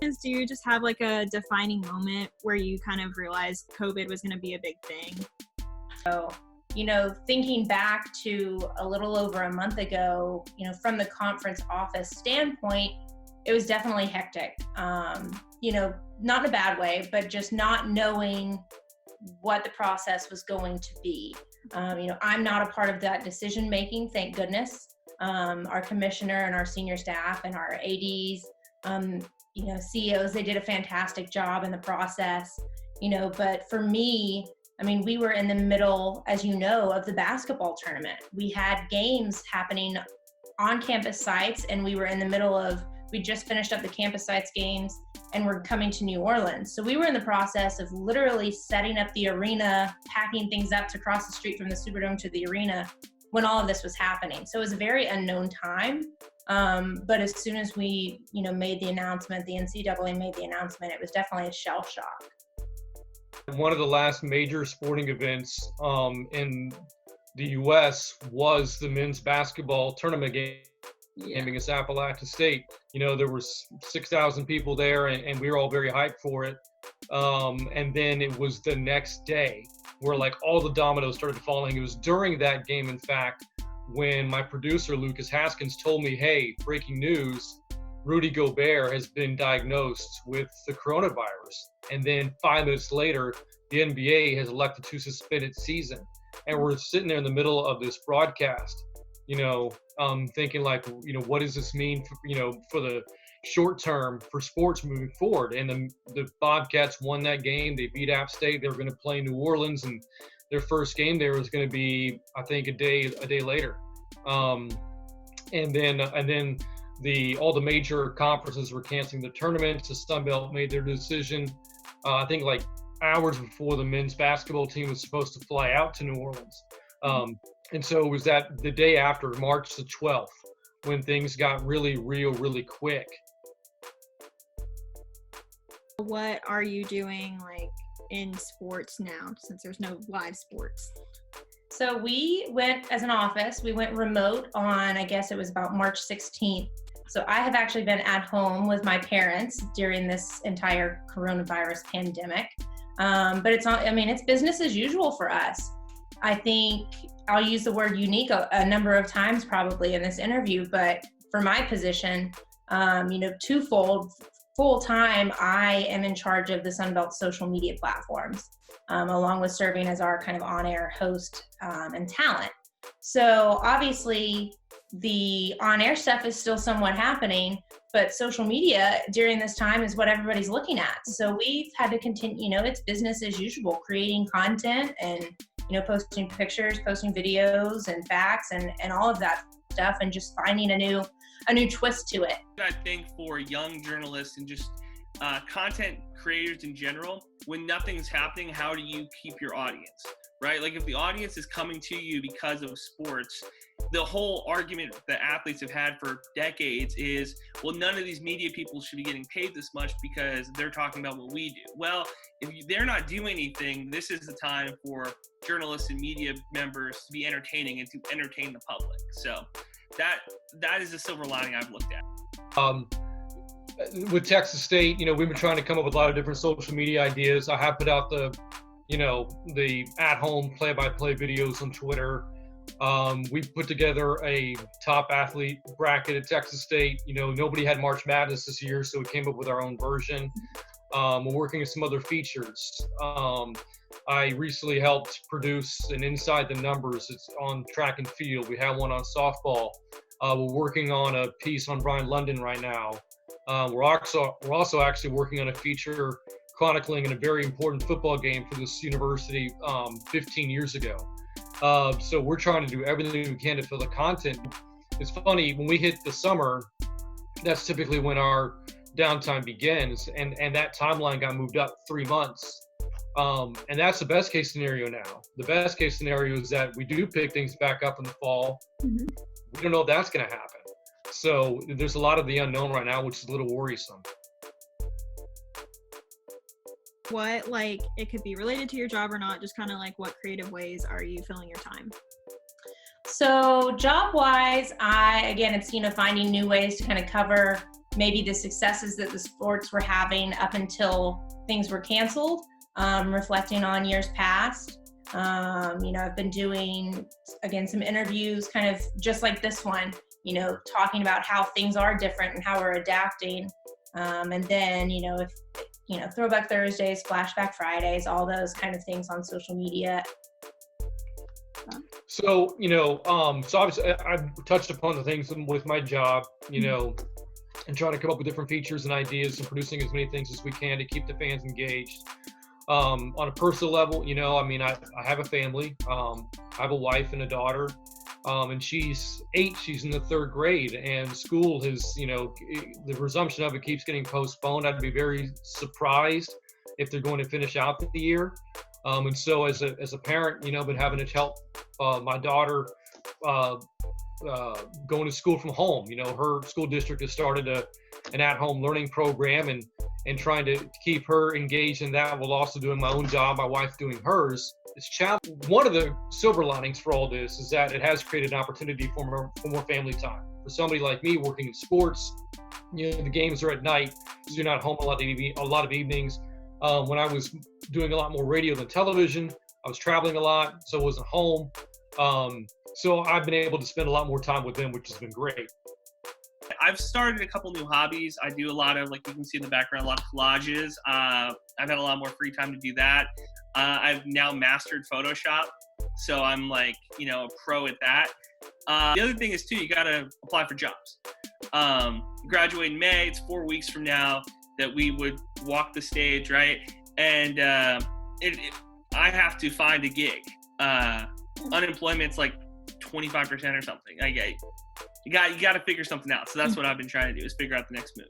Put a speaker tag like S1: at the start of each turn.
S1: Do you just have like a defining moment where you kind of realized COVID was going to be a big thing?
S2: So, thinking back to a little over a month ago, from the conference office standpoint, it was definitely hectic. Not in a bad way, but just not knowing what the process was going to be. I'm not a part of that decision making, thank goodness. Our commissioner and our senior staff and our ADs, CEOs, they did a fantastic job in the process, but for me, we were in the middle, as you know, of the basketball tournament. We had games happening on campus sites, and we were in the middle of, we just finished up the campus sites games, and we're coming to New Orleans. So we were in the process of literally setting up the arena, packing things up to cross the street from the Superdome to the arena when all of this was happening. So it was a very unknown time. But as soon as we, made the announcement, the NCAA made the announcement, it was definitely a shell shock.
S3: One of the last major sporting events in the U.S. was the men's basketball tournament game against Appalachian State. There was 6,000 people there, and we were all very hyped for it. And then it was the next day where like all the dominoes started falling. It was during that game, in fact, when my producer, Lucas Haskins, told me, hey, breaking news, Rudy Gobert has been diagnosed with the coronavirus. And then 5 minutes later, the NBA has elected to suspend its season. And we're sitting there in the middle of this broadcast, thinking like, what does this mean for the short term for sports moving forward? And the Bobcats won that game. They beat App State. They were going to play New Orleans, and their first game there was going to be, I think, a day later. And then all the major conferences were canceling the tournaments. The Sun Belt made their decision, I think like hours before the men's basketball team was supposed to fly out to New Orleans. And so it was that the day after, March the 12th, when things got really real, really quick.
S1: What are you doing like in sports now, since there's no live sports?
S2: So we went, as an office, we went remote on, I guess it was about March 16th. So I have actually been at home with my parents during this entire coronavirus pandemic. But it's business as usual for us. I think I'll use the word unique a number of times probably in this interview, but for my position, twofold. Full time, I am in charge of the Sunbelt social media platforms, along with serving as our kind of on-air host and talent. So obviously the on-air stuff is still somewhat happening, but social media during this time is what everybody's looking at. So we've had to continue, it's business as usual, creating content and, posting pictures, posting videos and facts and all of that stuff, and just finding a new twist to it.
S4: I think for young journalists and just content creators in general, when nothing's happening, how do you keep your audience, right? Like if the audience is coming to you because of sports, the whole argument that athletes have had for decades is, well, none of these media people should be getting paid this much because they're talking about what we do. Well, if they're not doing anything, this is the time for journalists and media members to be entertaining and to entertain the public. So that is a silver lining I've looked at.
S3: With Texas State, we've been trying to come up with a lot of different social media ideas. I have put out the at-home play-by-play videos on Twitter. We put together a top athlete bracket at Texas State. Nobody had March Madness this year, so we came up with our own version. We're working with some other features. I recently helped produce an Inside the Numbers. It's on track and field. We have one on softball. We're working on a piece on Brian London right now. We're also actually working on a feature chronicling a very important football game for this university 15 years ago. So we're trying to do everything we can to fill the content. It's funny, when we hit the summer, that's typically when our downtime begins, and that timeline got moved up 3 months. And that's the best case scenario now. The best case scenario is that we do pick things back up in the fall. Mm-hmm. We don't know if that's going to happen. So there's a lot of the unknown right now, which is a little worrisome.
S1: What, it could be related to your job or not, just kind of what creative ways are you filling your time?
S2: So job-wise, it's, finding new ways to kind of cover maybe the successes that the sports were having up until things were canceled, reflecting on years past. I've been doing, again, some interviews kind of just like this one, talking about how things are different and how we're adapting. And then, Throwback Thursdays, Flashback Fridays, all those kind of things on social media.
S3: So, so obviously I've touched upon the things with my job, and trying to come up with different features and ideas and producing as many things as we can to keep the fans engaged. On a personal level, I have a family. I have a wife and a daughter, and she's 8. She's in the 3rd grade, and school has, the resumption of it keeps getting postponed. I'd be very surprised if they're going to finish out the year. And so as a parent, I've been having to help my daughter going to school from home. Her school district has started an at-home learning program, and trying to keep her engaged in that while also doing my own job, my wife doing hers. It's challenging. One of the silver linings for all this is that it has created an opportunity for more family time. For somebody like me working in sports, the games are at night, so you're not home a lot of evenings. When I was doing a lot more radio than television, I was traveling a lot, so I wasn't home. So I've been able to spend a lot more time with them, which has been great.
S4: I've started a couple new hobbies. I do a lot of, like you can see in the background, a lot of collages. I've had a lot more free time to do that. I've now mastered Photoshop, so I'm a pro at that. The other thing is too, you got to apply for jobs. Graduate in May. It's 4 weeks from now that we would walk the stage, right? And I have to find a gig. Unemployment's like 25% or something. You got to figure something out. So that's what I've been trying to do, is figure out the next move.